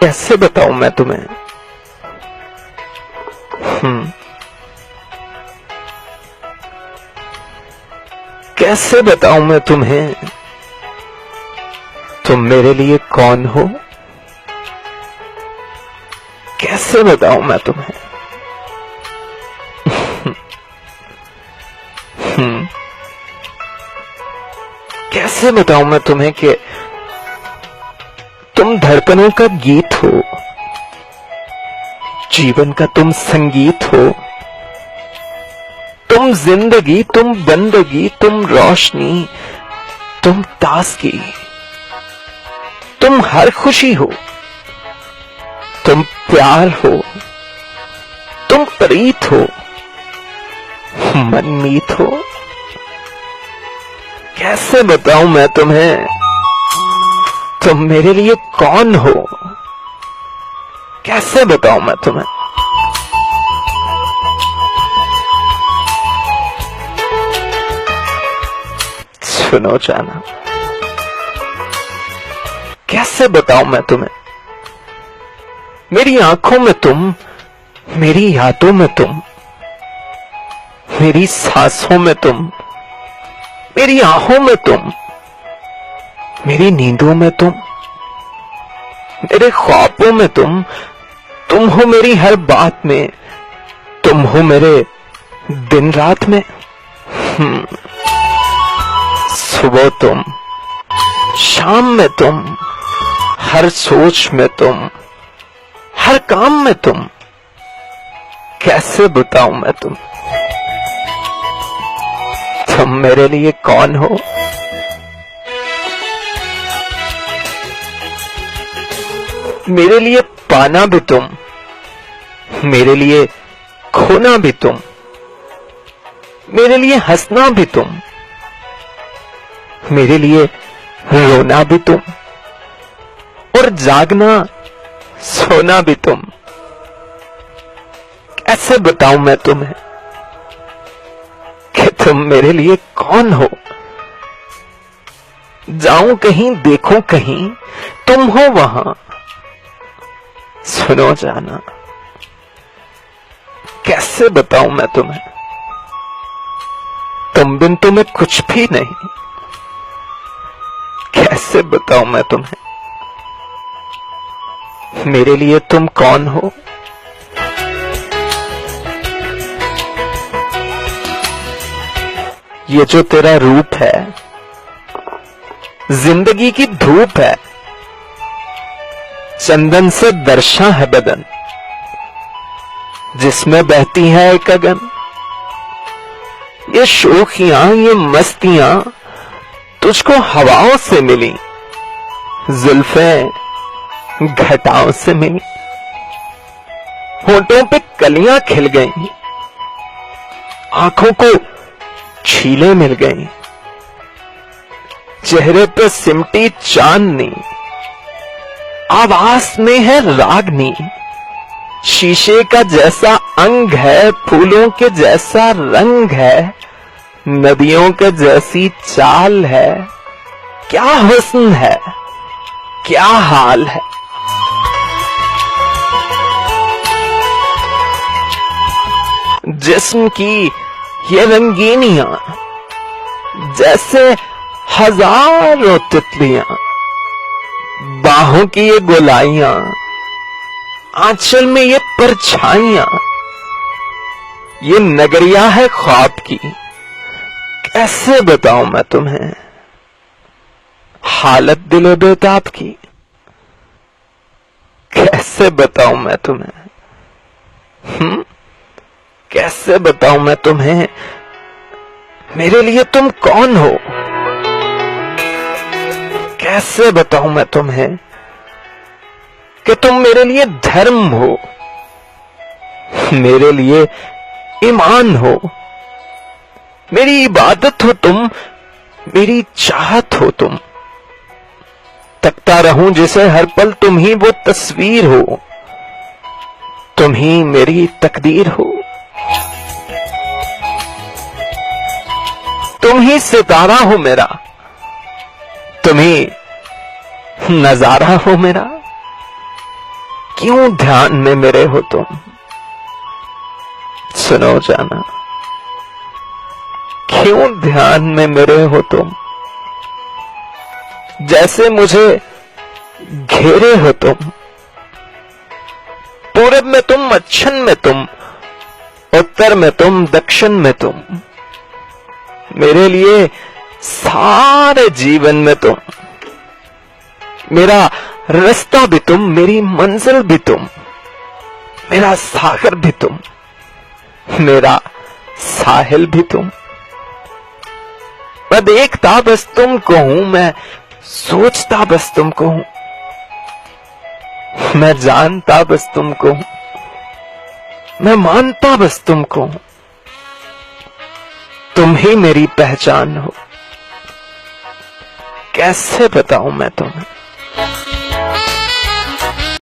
कैसे बताऊं मैं तुम्हें? कैसे बताऊं मैं तुम्हें, तुम मेरे लिए कौन हो? कैसे बताऊं मैं तुम्हें? कैसे बताऊं मैं तुम्हें कि तुम धड़कनों का गीत हो, जीवन का तुम संगीत हो, तुम जिंदगी, तुम बंदगी, तुम रोशनी, तुम ताजगी, तुम हर खुशी हो, तुम प्यार हो, तुम प्रीत हो, मनमीत हो। कैसे बताऊं मैं तुम्हें, तुम मेरे लिए कौन हो? कैसे बताऊं मैं तुम्हें? सुनो जाना, कैसे बताऊं मैं तुम्हें? मेरी आंखों में तुम, मेरी यादों में तुम, मेरी सांसों में तुम, मेरी आंखों में तुम, मेरी नींदों में तुम, मेरे ख्वाबों में तुम हो मेरी हर बात में, तुम हो मेरे दिन रात में। सुबह तुम, शाम में तुम, हर सोच में तुम, हर काम में तुम। कैसे बताऊं मैं तुम मेरे लिए कौन हो? मेरे लिए पाना भी तुम, मेरे लिए खोना भी तुम, मेरे लिए हंसना भी तुम, मेरे लिए रोना भी तुम, और जागना सोना भी तुम। कैसे बताऊं मैं तुम्हें कि तुम मेरे लिए कौन हो? जाऊं कहीं, देखूं कहीं, तुम हो वहां। सुनो जाना, कैसे बताऊं मैं तुम्हें, तुम बिन तो मैं कुछ भी नहीं। कैसे बताऊं मैं तुम्हें, मेरे लिए तुम कौन हो? ये जो तेरा रूप है, जिंदगी की धूप है, चंदन से दर्शा है बदन, जिसमें बहती है एक अगन। ये शोखियां, ये मस्तियां तुझको हवाओं से मिली, जुल्फें घटाओं से मिली, होठों पे कलियां खिल गईं, आंखों को छीले मिल गई, चेहरे पे सिमटी चांदनी, आवाज में है रागनी, शीशे का जैसा अंग है, फूलों के जैसा रंग है, नदियों के जैसी चाल है। क्या हुस्न है, क्या हाल है। जिस्म की ये रंगीनियां जैसे हजारों तितलियां, बाहों की ये गोलाइयां, आंचल में ये परछाइयां, ये नगरिया है ख्वाब की। कैसे बताऊं मैं तुम्हें हालत दिलो बेताब की? कैसे बताऊं मैं तुम्हें? कैसे बताऊं मैं तुम्हें मेरे लिए तुम कौन हो? कैसे बताऊं मैं तुम्हें कि तुम मेरे लिए धर्म हो, मेरे लिए ईमान हो, मेरी इबादत हो तुम, मेरी चाहत हो तुम। तकता रहूं जिसे हर पल तुम ही वो तस्वीर हो, तुम ही मेरी तकदीर हो, तुम ही सितारा हो मेरा, तुम ही नजारा हो मेरा। क्यों ध्यान में मेरे हो तुम? सुनो जाना, क्यों ध्यान में मेरे हो तुम? जैसे मुझे घेरे हो तुम। पूरब में तुम, पश्चिम में तुम, उत्तर में तुम, दक्षिण में तुम। मेरे लिए सारे जीवन में तुम। मेरा रास्ता भी तुम, मेरी मंजिल भी तुम, मेरा सागर भी तुम, मेरा साहिल भी तुम। मैं देखता बस तुमको हूं, मैं सोचता बस तुमको हूं, मैं जानता बस तुमको हूं, मैं मानता बस तुमको हूं। तुम ही मेरी पहचान हो। कैसे बताऊं मैं तुम्हें?